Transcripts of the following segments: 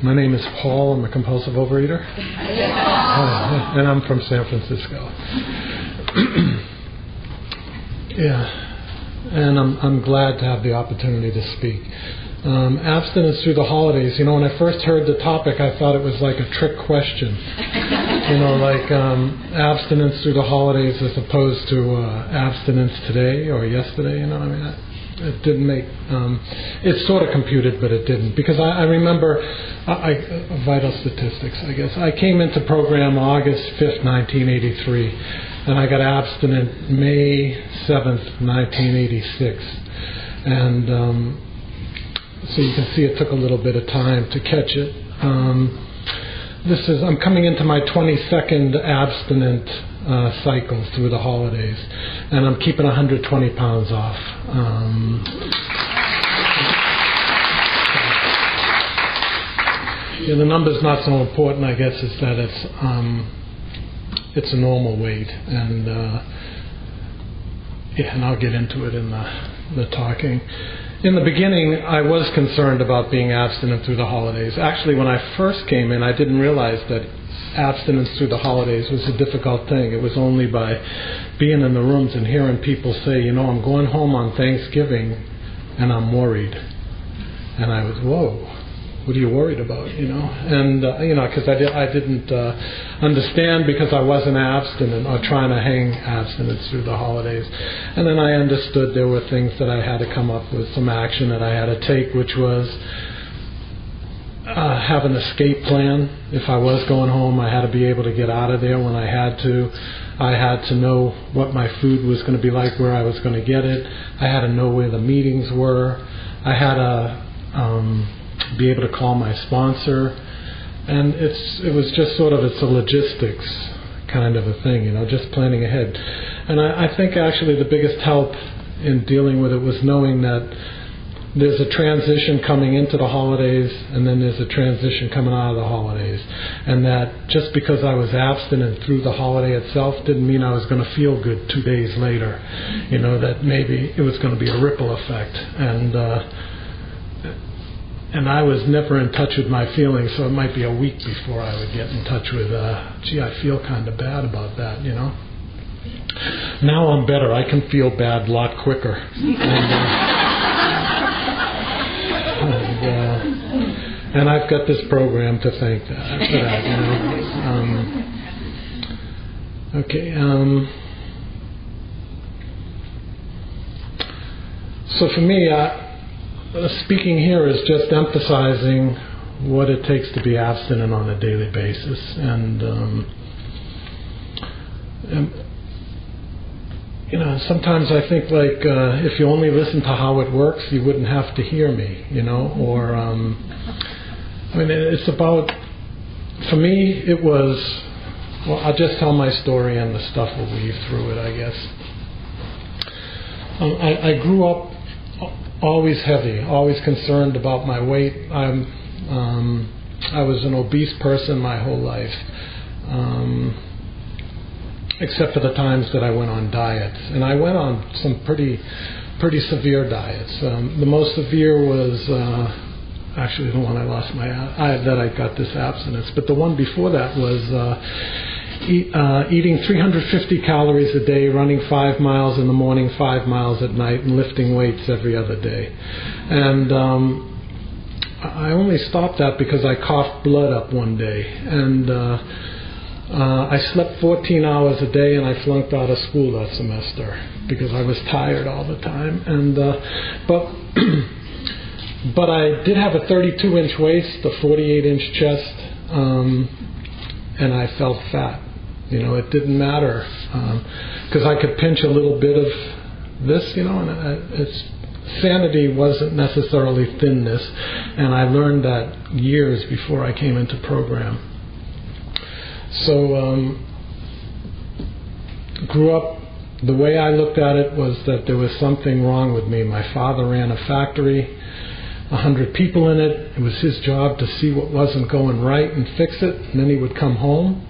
My name is Paul. I'm a compulsive overeater. And I'm from San Francisco. And I'm glad to have the opportunity to speak. Abstinence through the holidays. When I first heard the topic, I thought it was like a trick question. Like abstinence through the holidays as opposed to abstinence today or yesterday. It didn't make. It sort of computed, but it didn't, because I remember vital statistics. I guess I came into program August 5th, 1983, and I got abstinent May 7th, 1986, and so you can see it took a little bit of time to catch it. I'm coming into my 22nd abstinent cycle through the holidays, and I'm keeping 120 pounds off. The number's not so important, I guess, is that it's a normal weight, and I'll get into it in the talking. In the beginning, I was concerned about being abstinent through the holidays. Actually, when I first came in, I didn't realize that abstinence through the holidays was a difficult thing. It was only by being in the rooms and hearing people say, I'm going home on Thanksgiving and I'm worried. And I was, whoa, what are you worried about? And because I didn't understand, because I wasn't abstinent or trying to hang abstinence through the holidays. And then I understood there were things that I had to come up with, some action that I had to take, which was have an escape plan. If I was going home, I had to be able to get out of there when I had to. I had to know what my food was going to be like, where I was going to get it. I had to know where the meetings were. I had to be able to call my sponsor, and it was just sort of, it's a logistics kind of a thing, just planning ahead. And I think actually the biggest help in dealing with it was knowing that there's a transition coming into the holidays, and then there's a transition coming out of the holidays, and that just because I was abstinent through the holiday itself didn't mean I was going to feel good 2 days later, that maybe it was going to be a ripple effect. And I was never in touch with my feelings, so it might be a week before I would get in touch with, I feel kind of bad about that, Now I'm better. I can feel bad a lot quicker. And I've got this program to thank for that, So for me, speaking here is just emphasizing what it takes to be abstinent on a daily basis, and sometimes I think if you only listen to how it works, you wouldn't have to hear me, or it's about, for me it was, I'll just tell my story and the stuff will weave through it, I guess. I grew up always heavy, always concerned about my weight. I was an obese person my whole life, except for the times that I went on diets. And I went on some pretty severe diets. The most severe was actually the one I lost that I got this abstinence. But the one before that was eating 350 calories a day, running 5 miles in the morning, 5 miles at night, and lifting weights every other day. And I only stopped that because I coughed blood up one day. And I slept 14 hours a day, and I flunked out of school that semester because I was tired all the time. And but I did have a 32-inch waist, a 48-inch chest, and I felt fat. It didn't matter because I could pinch a little bit of this, and sanity wasn't necessarily thinness, and I learned that years before I came into program. So grew up, the way I looked at it was that there was something wrong with me. My father ran a factory, 100 people in it. It was his job to see what wasn't going right and fix it, and then he would come home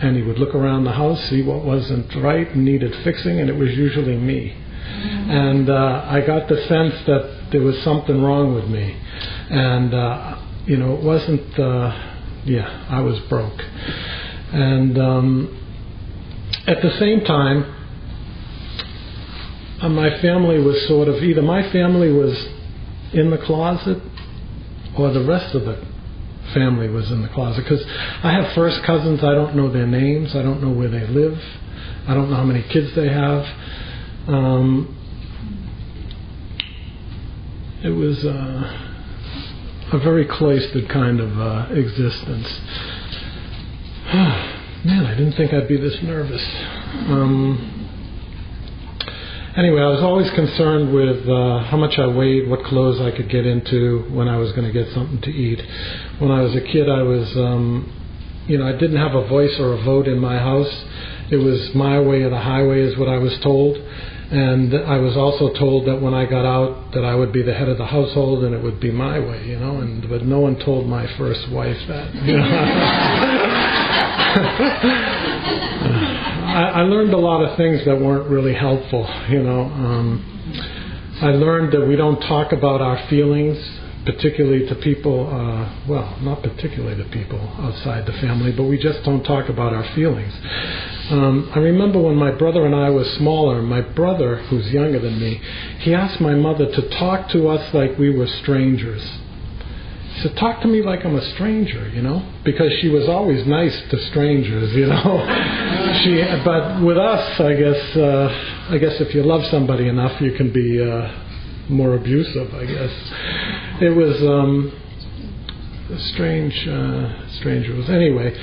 and he would look around the house, see what wasn't right and needed fixing, and it was usually me. And I got the sense that there was something wrong with me. And it wasn't, I was broke. And at the same time, my family was sort of, either my family was in the closet or the rest of the family was in the closet. Because I have first cousins, I don't know their names, I don't know where they live, I don't know how many kids they have. It was a very cloistered kind of existence. Man, I didn't think I'd be this nervous. Anyway, I was always concerned with how much I weighed, what clothes I could get into, when I was going to get something to eat. When I was a kid, I was, I didn't have a voice or a vote in my house. It was my way or the highway is what I was told. And I was also told that when I got out that I would be the head of the household and it would be my way, but no one told my first wife that. I learned a lot of things that weren't really helpful, I learned that we don't talk about our feelings, particularly to people, not particularly to people outside the family, but we just don't talk about our feelings. I remember when my brother and I were smaller, my brother, who's younger than me, he asked my mother to talk to us like we were strangers. He said, talk to me like I'm a stranger, because she was always nice to strangers, But with us, I guess if you love somebody enough, you can be more abusive, I guess. It was strange rules. Anyway,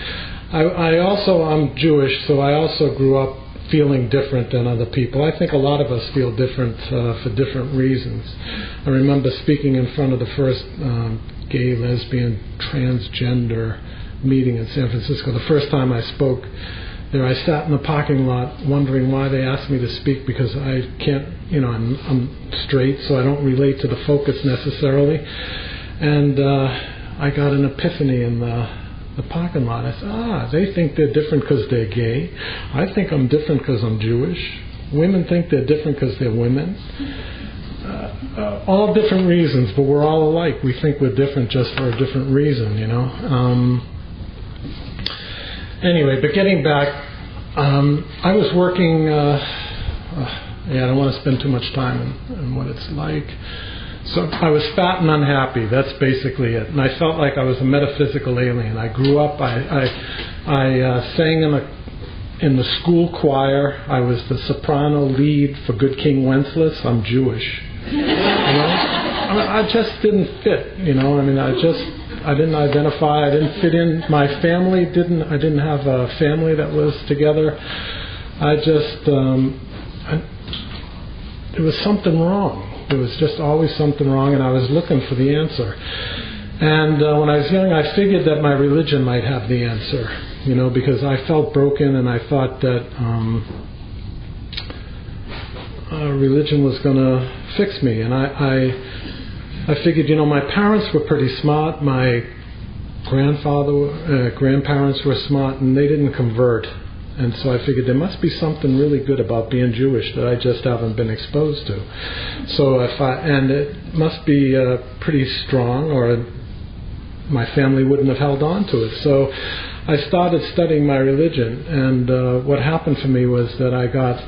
I'm Jewish, so I also grew up feeling different than other people. I think a lot of us feel different for different reasons. I remember speaking in front of the first gay, lesbian, transgender meeting in San Francisco. The first time I spoke there, I sat in the parking lot wondering why they asked me to speak, because I can't, I'm straight, so I don't relate to the focus necessarily. And I got an epiphany in the parking lot. I said, they think they're different because they're gay. I think I'm different because I'm Jewish. Women think they're different because they're women. All different reasons, but we're all alike. We think we're different just for a different reason, Anyway, but getting back, I was working, I don't want to spend too much time on what it's like. So I was fat and unhappy. That's basically it. And I felt like I was a metaphysical alien. I grew up, I sang in the school choir. I was the soprano lead for Good King Wenceslas. I'm Jewish. I just didn't fit, I didn't identify, I didn't fit in. My family I didn't have a family that was together. There was something wrong. There was just always something wrong, and I was looking for the answer. And when I was young, I figured that my religion might have the answer, because I felt broken, and I thought that religion was going to fix me. And I figured, my parents were pretty smart. My grandparents were smart, and they didn't convert. And so I figured there must be something really good about being Jewish that I just haven't been exposed to. So and it must be pretty strong, or my family wouldn't have held on to it. So I started studying my religion, and what happened for me was that I got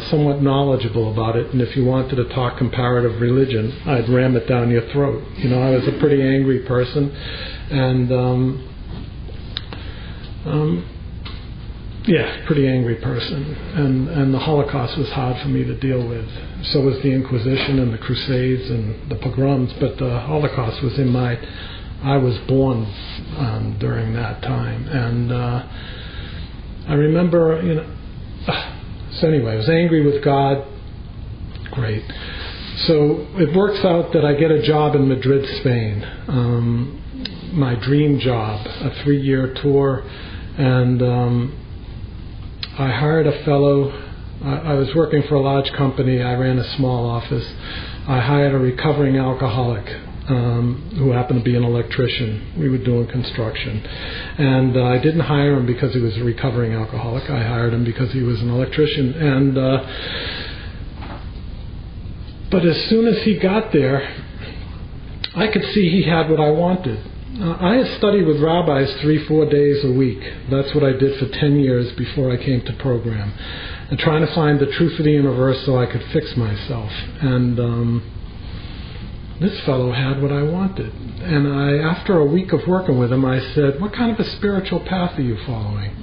somewhat knowledgeable about it. And if you wanted to talk comparative religion, I'd ram it down your throat. I was a pretty angry person, and pretty angry person. And the Holocaust was hard for me to deal with. So was the Inquisition and the Crusades and the pogroms. But the Holocaust was I was born during that time. And I remember, so anyway, I was angry with God. Great. So it works out that I get a job in Madrid, Spain. My dream job, a 3-year tour. And I hired a fellow. I was working for a large company. I ran a small office. I hired a recovering alcoholic who happened to be an electrician. We were doing construction. And I didn't hire him because he was a recovering alcoholic. I hired him because he was an electrician. And but as soon as he got there, I could see he had what I wanted. I had studied with rabbis 3-4 days a week. That's what I did for 10 years before I came to program. And trying to find the truth of the universe so I could fix myself. And this fellow had what I wanted. And after a week of working with him, I said, what kind of a spiritual path are you following?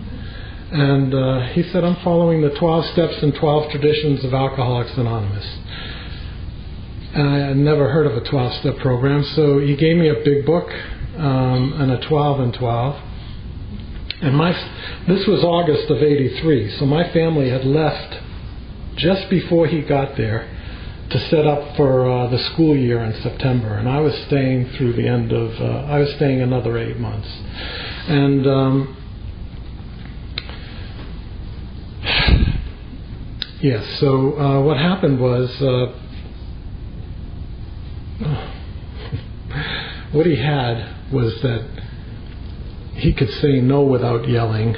And he said, I'm following the 12 steps and 12 traditions of Alcoholics Anonymous. And I had never heard of a 12-step program, so he gave me a big book and a 12 and 12. And this was August of '83, so my family had left just before he got there to set up for the school year in September, and I was staying through the end of. I was staying another 8 months, and yes. So what happened was what he had was that he could say no without yelling.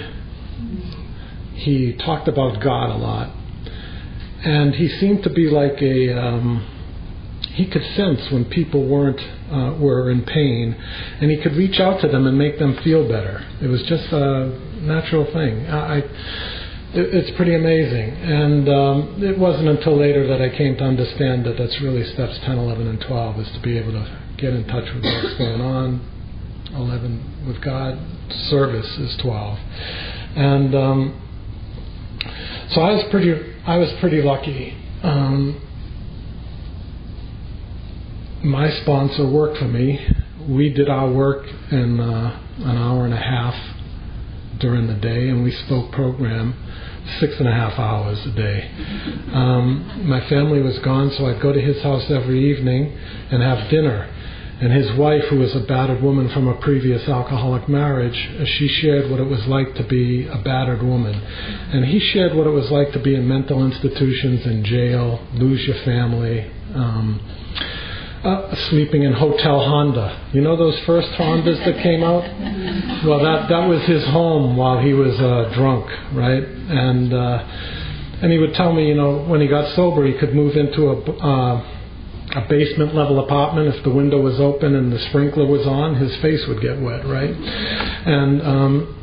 He talked about God a lot. And he seemed to be like he could sense when people were in pain, and he could reach out to them and make them feel better. It was just a natural thing. It's pretty amazing. And it wasn't until later that I came to understand that that's really steps 10, 11, and 12 is to be able to get in touch with what's going on. 11 with God, service is 12, and so I was pretty lucky. My sponsor worked for me. We did our work in an hour and a half during the day, and we spoke program 6.5 hours a day. My family was gone, so I'd go to his house every evening and have dinner. And his wife, who was a battered woman from a previous alcoholic marriage, she shared what it was like to be a battered woman. And he shared what it was like to be in mental institutions, in jail, lose your family, sleeping in Hotel Honda. You know those first Hondas that came out? Well, that was his home while he was drunk, right? And he would tell me, when he got sober, he could move into a basement level apartment. If the window was open and the sprinkler was on, his face would get wet, right? And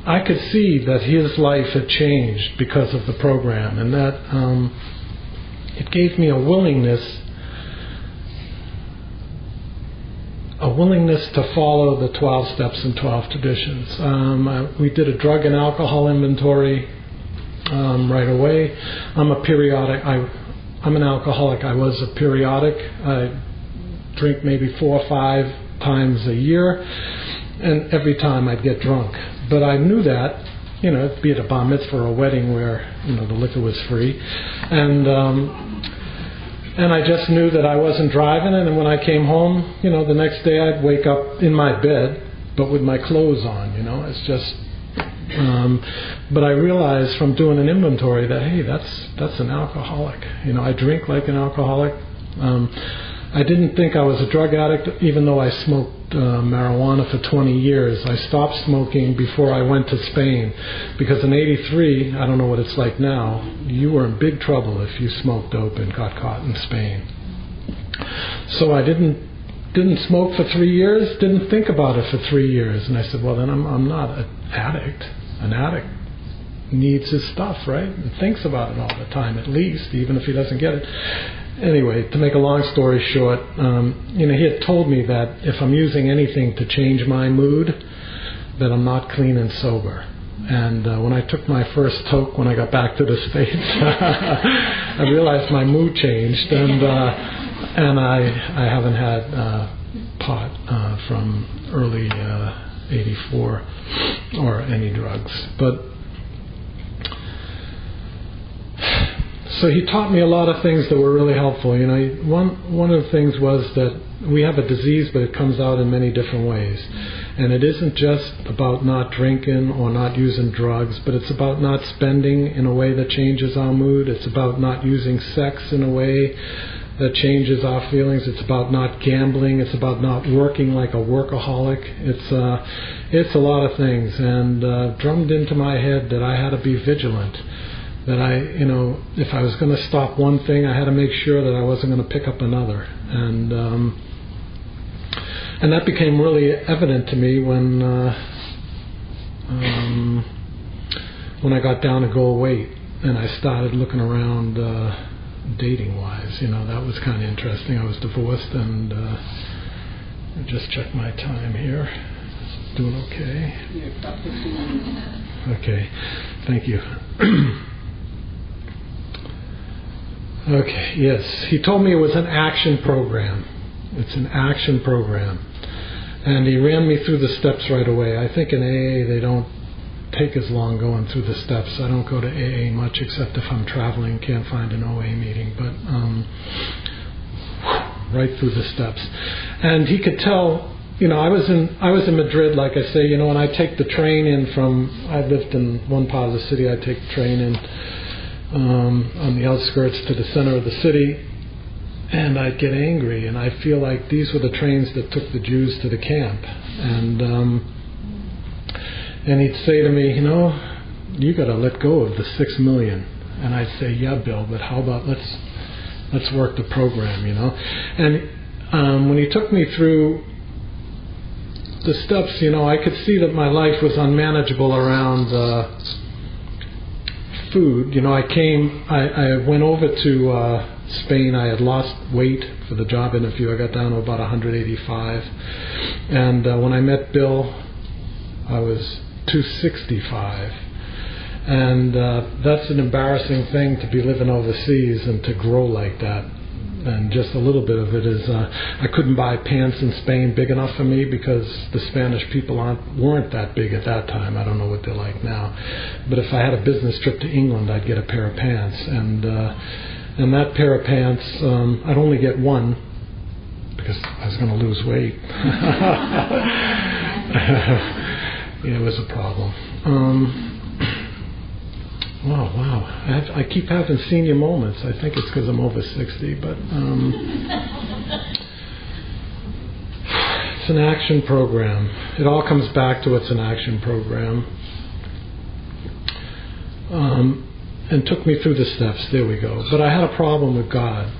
I could see that his life had changed because of the program, and that it gave me a willingness to follow the 12 steps and 12 traditions. We did a drug and alcohol inventory right away. I'm an alcoholic. I was a periodic. I drink maybe 4 or 5 times a year, and every time I'd get drunk. But I knew that, be it a bar mitzvah or a wedding where the liquor was free, and I just knew that I wasn't driving it. And when I came home, the next day I'd wake up in my bed, but with my clothes on. It's just. But I realized from doing an inventory that, hey, that's an alcoholic. I drink like an alcoholic. I didn't think I was a drug addict, even though I smoked marijuana for 20 years. I stopped smoking before I went to Spain, because in '83, I don't know what it's like now, you were in big trouble if you smoked dope and got caught in Spain. So I didn't smoke for 3 years, didn't think about it for 3 years. And I said, well, then I'm not an addict. An addict needs his stuff, right? And thinks about it all the time, at least, even if he doesn't get it. Anyway, to make a long story short, he had told me that if I'm using anything to change my mood, that I'm not clean and sober. And when I took my first toke when I got back to the States, I realized my mood changed, and I haven't had pot from early '84 or any drugs. But so he taught me a lot of things that were really helpful. One of the things was that we have a disease, but it comes out in many different ways. And it isn't just about not drinking or not using drugs, but it's about not spending in a way that changes our mood. It's about not using sex in a way that changes our feelings. It's about not gambling. It's about not working like a workaholic. It's a lot of things, and drummed into my head that I had to be vigilant. That if I was going to stop one thing, I had to make sure that I wasn't going to pick up another. And And that became really evident to me when I got down to goal weight and I started looking around dating-wise. That was kind of interesting. I was divorced, and I just check my time here. Doing okay? You're about 15 minutes. Okay, thank you. Okay, yes. He told me it was an action program. It's an action program. And he ran me through the steps right away. I think in AA they don't take as long going through the steps. I don't go to AA much except if I'm traveling, can't find an OA meeting, but right through the steps. And he could tell, I was in Madrid, like I say, and I take the train in I lived in one part of the city, I take the train in on the outskirts to the center of the city, and I'd get angry, and I feel like these were the trains that took the Jews to the camp. And he'd say to me, you got to let go of the 6 million. And I'd say, yeah, Bill, but how about let's work the program, And when he took me through the steps, I could see that my life was unmanageable around food. I went over to Spain. I had lost weight for the job interview. I got down to about 185. And when I met Bill, I was 265. And that's an embarrassing thing to be living overseas and to grow like that. And just a little bit of it is I couldn't buy pants in Spain big enough for me because the Spanish people weren't that big at that time. I don't know what they're like now. But if I had a business trip to England, I'd get a pair of pants. And that pair of pants, I'd only get one because I was going to lose weight. Yeah, it was a problem. Wow. I keep having senior moments. I think it's because I'm over 60, but it's an action program. It all comes back to it's an action program. And took me through the steps. There we go. But I had a problem with God.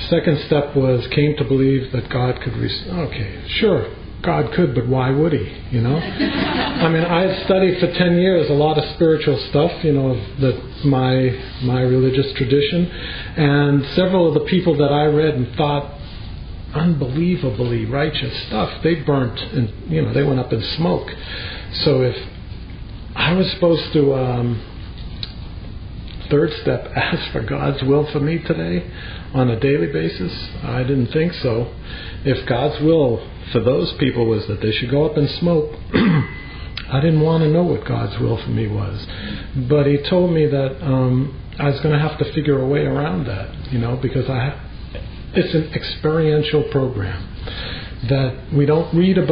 Second step was came to believe that God could. Okay, sure. God could, but why would he, I mean, I had studied for 10 years a lot of spiritual stuff, that my religious tradition, and several of the people that I read and thought unbelievably righteous stuff, they burnt and, they went up in smoke. So if I was supposed to, third step, ask for God's will for me today on a daily basis, I didn't think so. If God's will for those people was that they should go up and smoke, I didn't want to know what God's will for me was. But he told me that I was going to have to figure a way around that, because it's an experiential program that we don't read the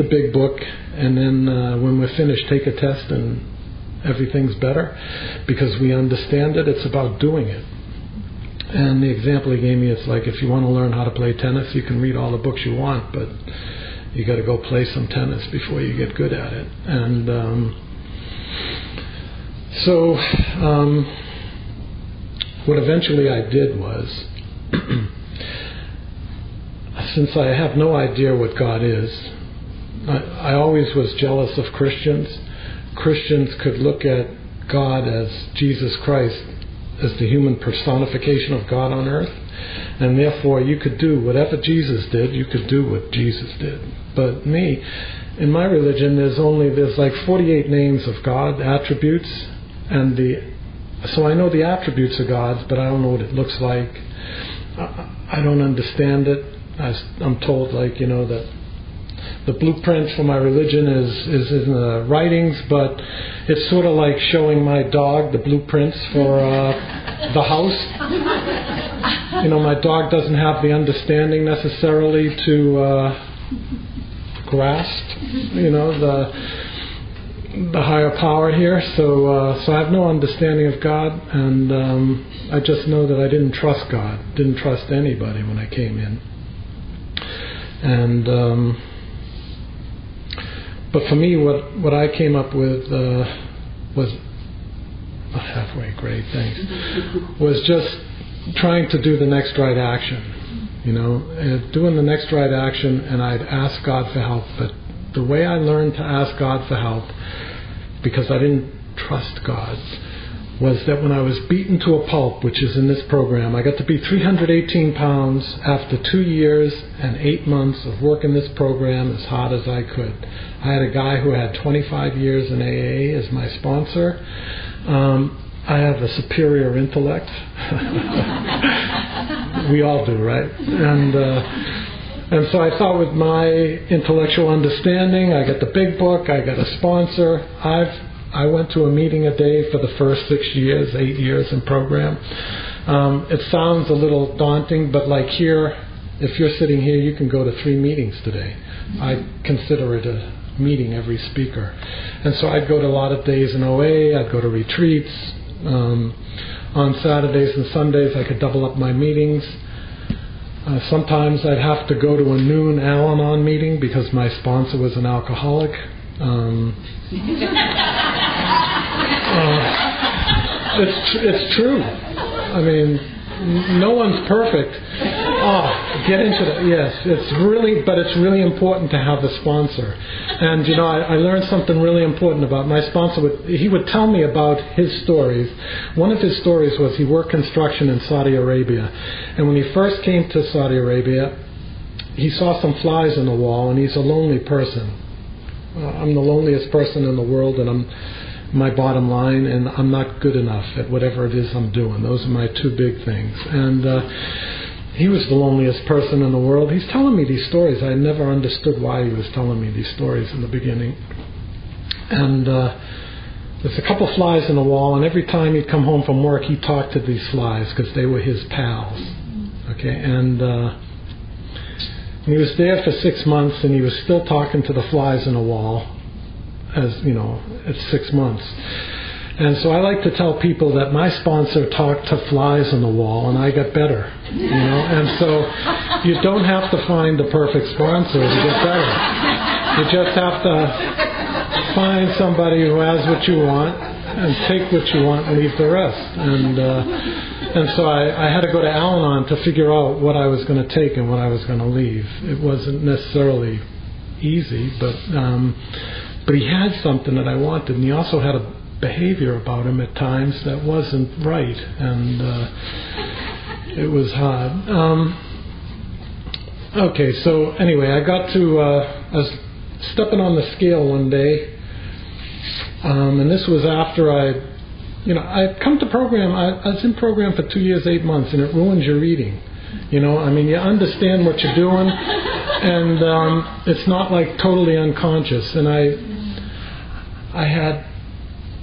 big book and then when we're finished take a test and everything's better because we understand it. It's about doing it. And the example he gave me, it's like if you want to learn how to play tennis, you can read all the books you want, but you got to go play some tennis before you get good at it. And so what eventually I did was, since I have no idea what God is, I always was jealous of Christians. Christians could look at God as Jesus Christ, as the human personification of God on earth, and therefore you could do whatever Jesus did, you could do what Jesus did. But me, in my religion, there's like 48 names of God, attributes, and so I know the attributes of God, but I don't know what it looks like. I don't understand it. I'm told that the blueprint for my religion is in the writings, but it's sort of like showing my dog the blueprints for the house. My dog doesn't have the understanding necessarily to grasp, the higher power here. So I have no understanding of God, and I just know that I didn't trust God, didn't trust anybody when I came in, and. But for me, what I came up with was halfway. Great, thanks. Was just trying to do the next right action. doing the next right action, and I'd ask God for help. But the way I learned to ask God for help, because I didn't trust God, was that when I was beaten to a pulp, which is in this program, I got to be 318 pounds after 2 years and 8 months of working this program as hard as I could. I had a guy who had 25 years in AA as my sponsor. I have a superior intellect. We all do, right? And so I thought, with my intellectual understanding, I got the big book, I got a sponsor. I went to a meeting a day for the first 8 years in program. It sounds a little daunting, but like here, if you're sitting here, you can go to 3 meetings today. I consider it a meeting every speaker. And so I'd go to a lot of days in OA, I'd go to retreats. On Saturdays and Sundays, I could double up my meetings. Sometimes I'd have to go to a noon Al-Anon meeting because my sponsor was an alcoholic. It's true. I mean, no one's perfect. Get into that. Yes, it's really important to have a sponsor. And I learned something really important about my sponsor. He would tell me about his stories. One of his stories was he worked construction in Saudi Arabia, and when he first came to Saudi Arabia, he saw some flies in the wall, and he's a lonely person. I'm the loneliest person in the world, and I'm my bottom line, and I'm not good enough at whatever it is I'm doing. Those are my 2 big things. And he was the loneliest person in the world. He's telling me these stories. I never understood why he was telling me these stories in the beginning. And there's a couple flies in the wall, and every time he'd come home from work, he'd talk to these flies because they were his pals. Okay, and he was there for 6 months, and he was still talking to the flies in the wall, as it's 6 months. And so I like to tell people that my sponsor talked to flies on the wall, and I got better. And so you don't have to find the perfect sponsor to get better. You just have to find somebody who has what you want and take what you want and leave the rest. And so I had to go to Al-Anon to figure out what I was going to take and what I was going to leave. It wasn't necessarily easy, but he had something that I wanted, and he also had a behavior about him at times that wasn't right, and it was hard. Okay, so anyway, I got to I was stepping on the scale one day, and this was after I'd come to program. I was in program for 2 years, 8 months, and it ruins your eating. You understand what you're doing, and it's not like totally unconscious. And I had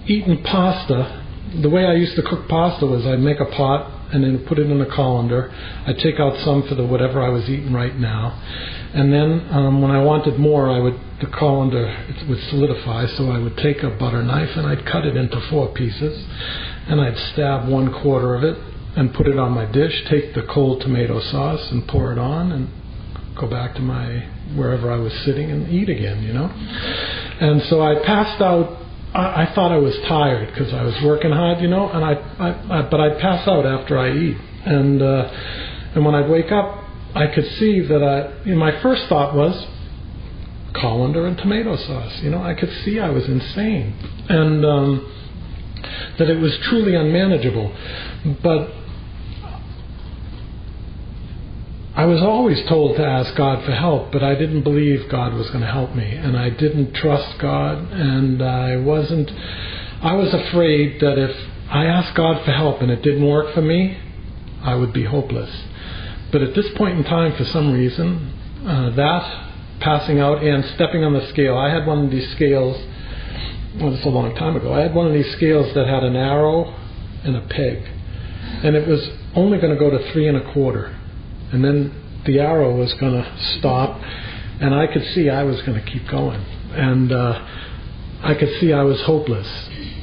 eaten pasta. The way I used to cook pasta was I'd make a pot and then put it in a colander. I'd take out some for whatever I was eating right now, and then when I wanted more, the colander would solidify, so I would take a butter knife and I'd cut it into 4 pieces, and I'd stab 1/4 of it and put it on my dish, take the cold tomato sauce and pour it on, and go back to wherever I was sitting and eat again, And so I passed out. I thought I was tired because I was working hard, but I'd pass out after I eat. And when I'd wake up, I could see that my first thought was colander and tomato sauce. I could see I was insane, and that it was truly unmanageable. But I was always told to ask God for help, but I didn't believe God was going to help me, and I didn't trust God, and I was afraid that if I asked God for help and it didn't work for me, I would be hopeless. But at this point in time, for some reason, that passing out and stepping on the scale, I had one of these scales, this is a long time ago, I had one of these scales that had an arrow and a peg, and it was only going to go to 3 1/4. And then the arrow was going to stop, and I could see I was going to keep going. And I could see I was hopeless,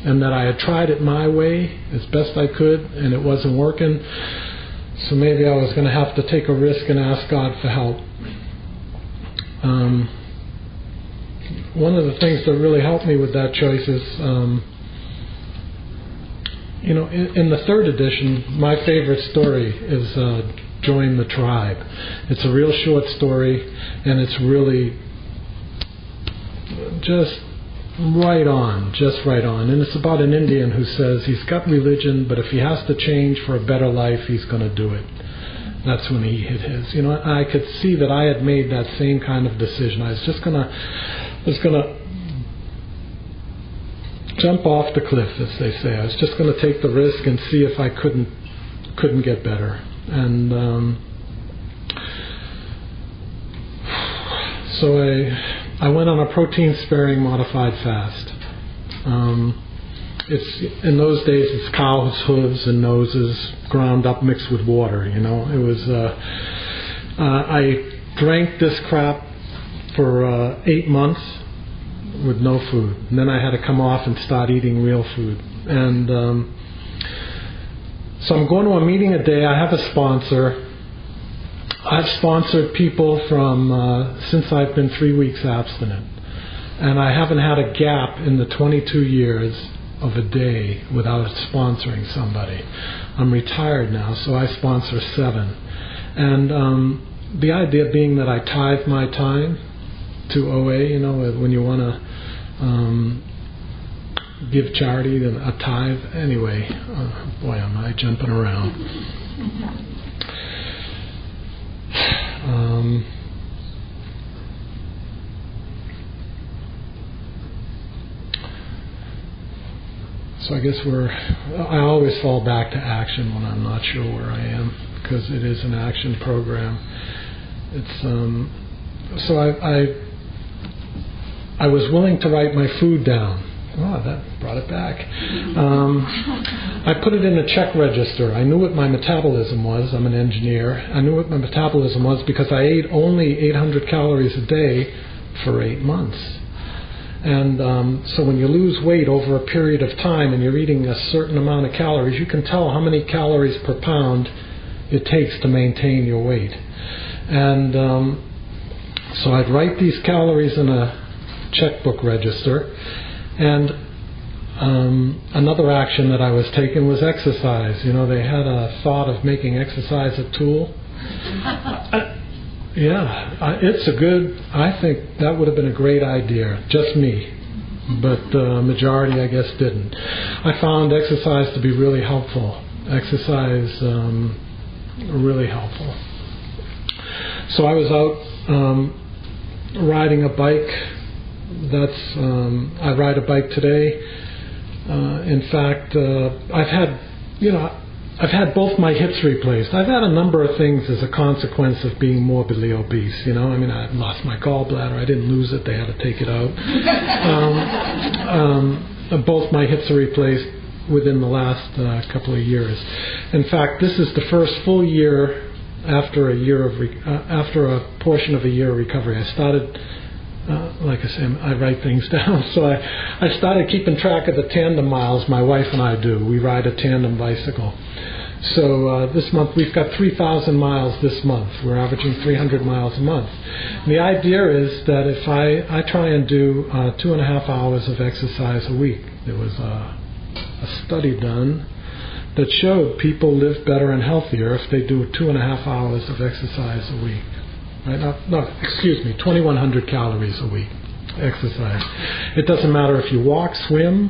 and that I had tried it my way as best I could, and it wasn't working. So maybe I was going to have to take a risk and ask God for help. One of the things that really helped me with that choice is, in the 3rd edition, my favorite story is join the tribe. It's a real short story, and it's really just right on. And it's about an Indian who says he's got religion, but if he has to change for a better life, he's going to do it. That's when he hit his. I could see that I had made that same kind of decision. I was going to jump off the cliff, as they say. I was just going to take the risk and see if I couldn't get better. And so I went on a protein-sparing modified fast. It's in those days it's cow's hooves and noses ground up mixed with water. It was. I drank this crap for 8 months with no food, and then I had to come off and start eating real food. And so I'm going to a meeting a day. I have a sponsor. I've sponsored people from since I've been 3 weeks abstinent, and I haven't had a gap in the 22 years of a day without sponsoring somebody. I'm retired now, so I sponsor 7. And the idea being that I tithe my time to OA, when you want to give charity, then a tithe. Anyway, boy, am I jumping around. So I guess I always fall back to action when I'm not sure where I am, because it is an action program. It's so I was willing to write my food down. Oh, that brought it back. I put it in a check register. I knew what my metabolism was. I'm an engineer. I knew what my metabolism was because I ate only 800 calories a day for 8 months. And so when you lose weight over a period of time and you're eating a certain amount of calories, you can tell how many calories per pound it takes to maintain your weight. And so I'd write these calories in a checkbook register. And another action that I was taking was exercise. They had a thought of making exercise a tool. I think that would have been a great idea, just me, but the majority, I guess, didn't. I found exercise to be really helpful. Really helpful. So I was out riding a bike. I ride a bike today. In fact, I've had both my hips replaced. I've had a number of things as a consequence of being morbidly obese. I lost my gallbladder. I didn't lose it. They had to take it out. Both my hips are replaced within the last couple of years. In fact, this is the first full year after after a portion of a year of recovery. I started. Like I say, I write things down. So I started keeping track of the tandem miles my wife and I do. We ride a tandem bicycle. So this month we've got 3,000 miles this month. We're averaging 300 miles a month. And the idea is that if I try and do 2.5 hours of exercise a week. There was a study done that showed people live better and healthier if they do 2.5 hours of exercise a week. Right? 2,100 calories a week exercise. It doesn't matter if you walk, swim,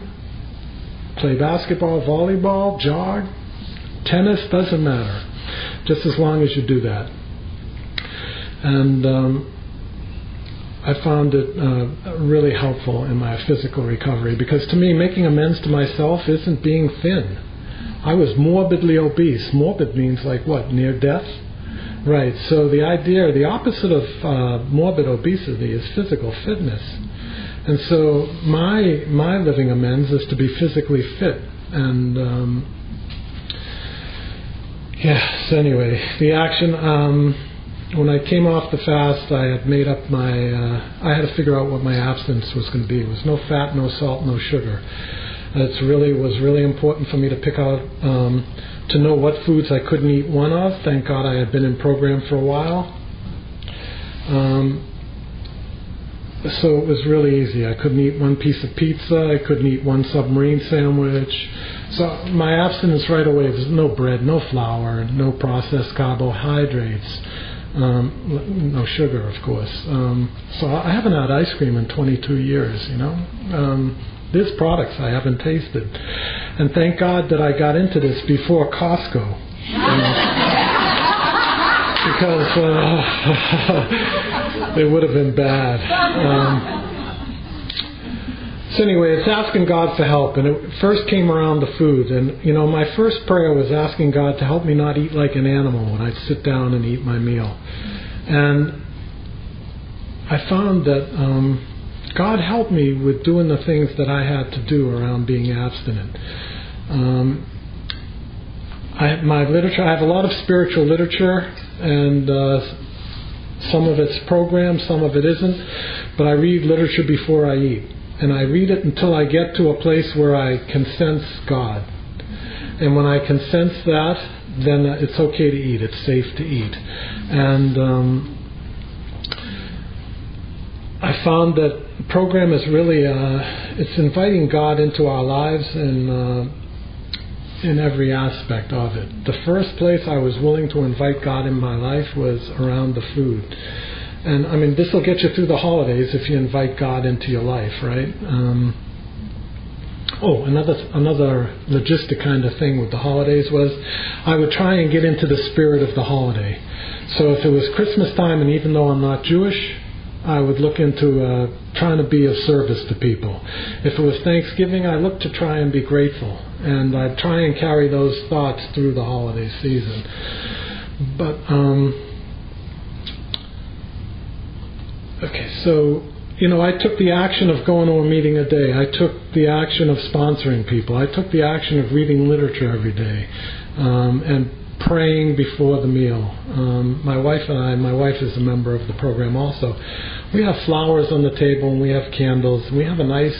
play basketball, volleyball, jog, tennis, doesn't matter. Just as long as you do that. And I found it really helpful in my physical recovery, because to me, making amends to myself isn't being thin. I was morbidly obese. Morbid means like what? Near death? Right, so the opposite of morbid obesity is physical fitness. And so my living amends is to be physically fit. And anyway, the action, when I came off the fast, I had made up I had to figure out what my abstinence was going to be. It was no fat, no salt, no sugar. It was really important for me to pick out, to know what foods I couldn't eat one of. Thank God I had been in program for a while. So it was really easy. I couldn't eat one piece of pizza. I couldn't eat one submarine sandwich. So my abstinence right away was no bread, no flour, no processed carbohydrates, no sugar, of course. So I haven't had ice cream in 22 years, you know. There's products I haven't tasted. And thank God that I got into this before Costco. Because it would have been bad. So anyway, it's asking God for help. And it first came around the food. And, you know, my first prayer was asking God to help me not eat like an animal when I'd sit down and eat my meal. And I found that God helped me with doing the things that I had to do around being abstinent. My literature, I have a lot of spiritual literature, and some of it's programmed, some of it isn't, but I read literature before I eat. And I read it until I get to a place where I can sense God. And when I can sense that, then it's okay to eat, it's safe to eat. And I found that the program is really, it's inviting God into our lives and in every aspect of it. The first place I was willing to invite God in my life was around the food. And I mean, this will get you through the holidays if you invite God into your life, right? Another logistic kind of thing with the holidays was I would try and get into the spirit of the holiday. So if it was Christmas time, and even though I'm not Jewish, I would look into trying to be of service to people. If it was Thanksgiving, I looked to try and be grateful. And I'd try and carry those thoughts through the holiday season. But, okay, so, you know, I took the action of going to a meeting a day. I took the action of sponsoring people. I took the action of reading literature every day. And praying before the meal. My wife and I, my wife is a member of the program also, we have flowers on the table and we have candles and we have a nice,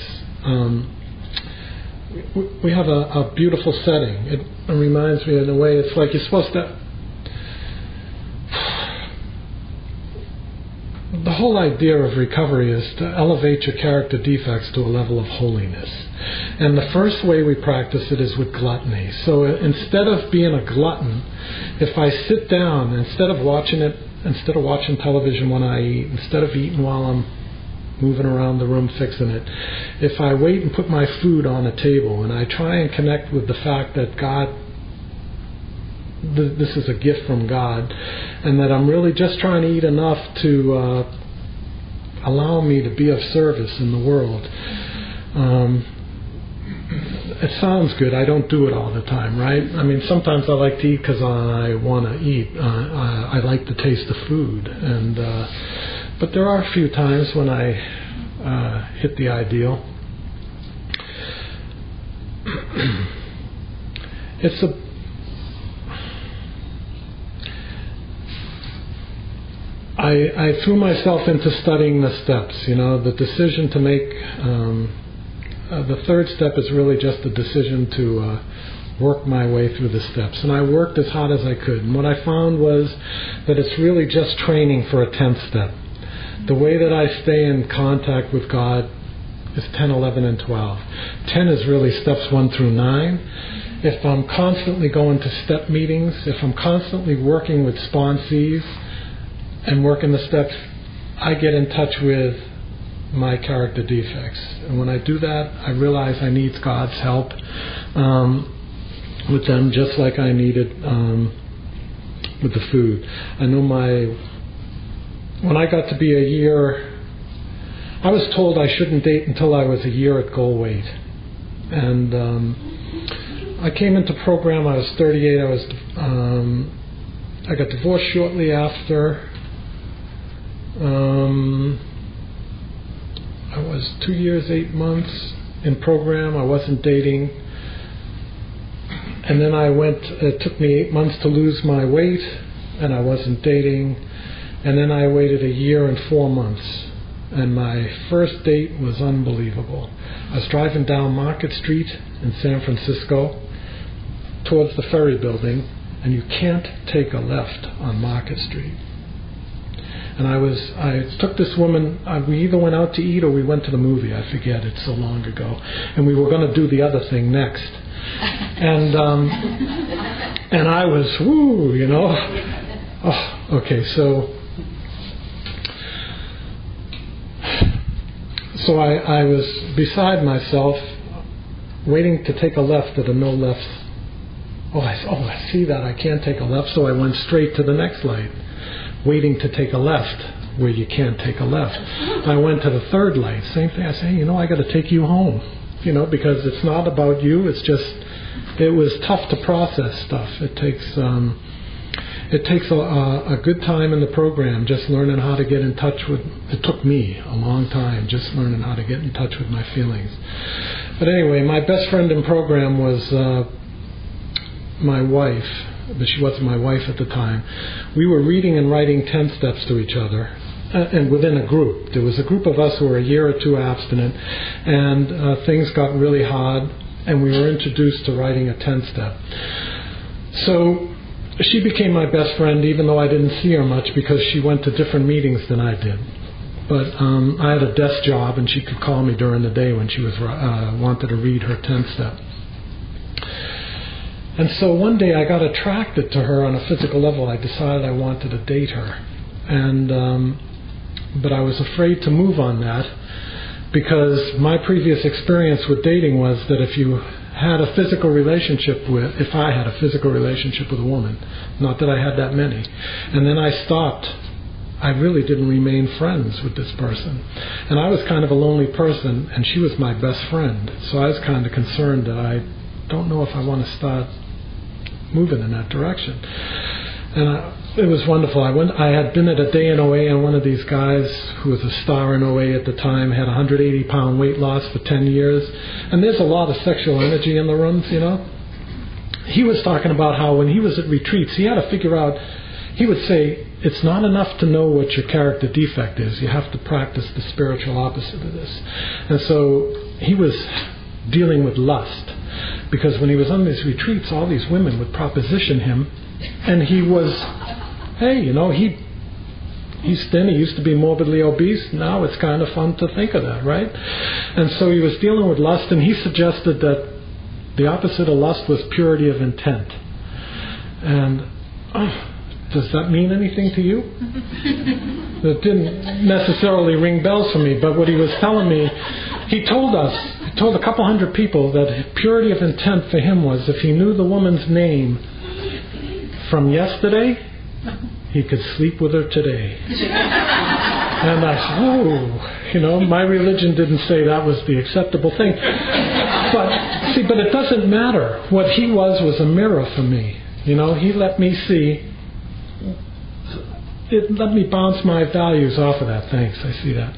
we have a beautiful setting. It reminds me in a way, it's like you're supposed to, the whole idea of recovery is to elevate your character defects to a level of holiness. And the first way we practice it is with gluttony. So instead of being a glutton, if I sit down, instead of watching television when I eat, instead of eating while I'm moving around the room fixing it, if I wait and put my food on a table and I try and connect with the fact that God, this is a gift from God, and that I'm really just trying to eat enough to allow me to be of service in the world. It sounds good. I don't do it all the time, right? I mean, sometimes I like to eat because I want to eat. I like the taste of food, and but there are a few times when I hit the ideal. I threw myself into studying the steps. You know, the decision to make. The third step is really just a decision to work my way through the steps. And I worked as hard as I could. And what I found was that it's really just training for a 10th step. The way that I stay in contact with God is 10, 11, and 12. 10 is really steps 1 through 9. If I'm constantly going to step meetings, if I'm constantly working with sponsees and working the steps, I get in touch with my character defects. And when I do that, I realize I need God's help with them, just like I needed with the food. I know when I got to be a year, I was told I shouldn't date until I was a year at goal weight. And I came into program, I was 38, I got divorced shortly after. I was 2 years, 8 months in program. I wasn't dating. And then it took me 8 months to lose my weight, and I wasn't dating. And then I waited a year and 4 months. And my first date was unbelievable. I was driving down Market Street in San Francisco towards the ferry building, and you can't take a left on Market Street. And I took this woman, we either went out to eat or we went to the movie, I forget, it's so long ago. And we were going to do the other thing next. And I was, woo, you know. Oh, okay, so I was beside myself, waiting to take a left at a no left. I see that, I can't take a left, so I went straight to the next light, waiting to take a left where you can't take a left. I went to the third light, same thing. I said, hey, I got to take you home, because it's not about you. It's just, it was tough to process stuff. It takes a good time in the program, just learning how to get in touch with. It took me a long time, just learning how to get in touch with my feelings. But anyway, my best friend in program was my wife, but she wasn't my wife at the time. We were reading and writing 10 steps to each other, and within a group. There was a group of us who were a year or two abstinent, and things got really hard, and we were introduced to writing a 10-step. So she became my best friend, even though I didn't see her much because she went to different meetings than I did. But I had a desk job, and she could call me during the day when she was wanted to read her 10-step. And so one day I got attracted to her on a physical level. I decided I wanted to date her. But I was afraid to move on that because my previous experience with dating was that if I had a physical relationship with a woman, not that I had that many, and then I stopped, I really didn't remain friends with this person. And I was kind of a lonely person, and she was my best friend. So I was kind of concerned that I don't know if I want to start moving in that direction. And it was wonderful. I had been at a day in OA, and one of these guys who was a star in OA at the time had 180-pound weight loss for 10 years. And there's a lot of sexual energy in the rooms, He was talking about how when he was at retreats, he had to figure out, he would say, it's not enough to know what your character defect is. You have to practice the spiritual opposite of this. And so he was dealing with lust. Because when he was on these retreats, all these women would proposition him, and he was, he's thin, he used to be morbidly obese, now it's kind of fun to think of that, right? And so he was dealing with lust, and he suggested that the opposite of lust was purity of intent. And, does that mean anything to you? It didn't necessarily ring bells for me, but what he was telling me, he told a couple hundred people that purity of intent for him was if he knew the woman's name from yesterday, he could sleep with her today. And I said, my religion didn't say that was the acceptable thing. But it doesn't matter. What he was a mirror for me. He let me see. It let me bounce my values off of that. Thanks, I see that.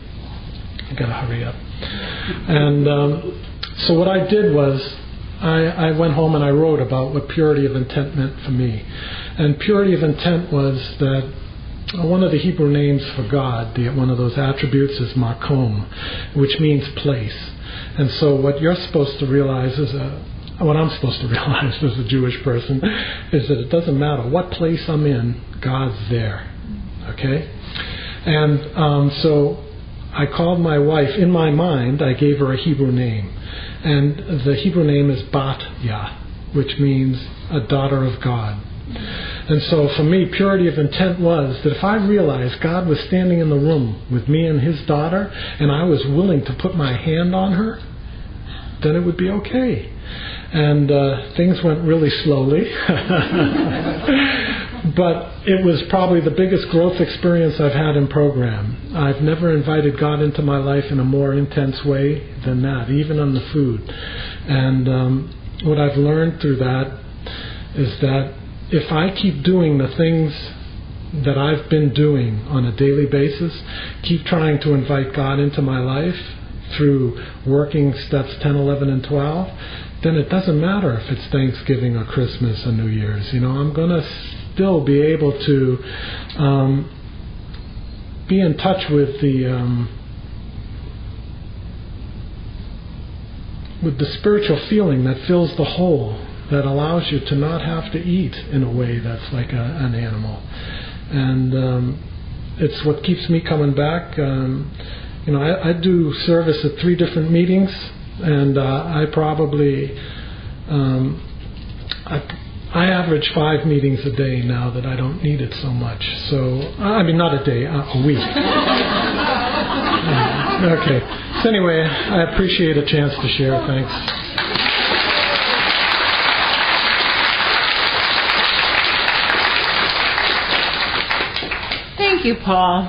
I gotta hurry up. And so what I did was I went home and I wrote about what purity of intent meant for me. And purity of intent was that one of the Hebrew names for God, one of those attributes is makom, which means place. And so what you're supposed to realize what I'm supposed to realize as a Jewish person is that it doesn't matter what place I'm in, God's there. Okay? And so I called my wife, in my mind, I gave her a Hebrew name. And the Hebrew name is Bat Yah, which means a daughter of God. And so for me, purity of intent was that if I realized God was standing in the room with me and his daughter, and I was willing to put my hand on her, then it would be okay. And things went really slowly. But it was probably the biggest growth experience I've had in program. I've never invited God into my life in a more intense way than that, even on the food. And what I've learned through that is that if I keep doing the things that I've been doing on a daily basis, keep trying to invite God into my life through working steps 10, 11, and 12, then it doesn't matter if it's Thanksgiving or Christmas or New Year's. I'm going to still be able to be in touch with the spiritual feeling that fills the hole, that allows you to not have to eat in a way that's like an animal. And it's what keeps me coming back. I do service at 3 different meetings, and I probably I average 5 meetings a day now that I don't need it so much. So, I mean, not a day, a week. Okay. So anyway, I appreciate a chance to share. Thanks. Thank you, Paul.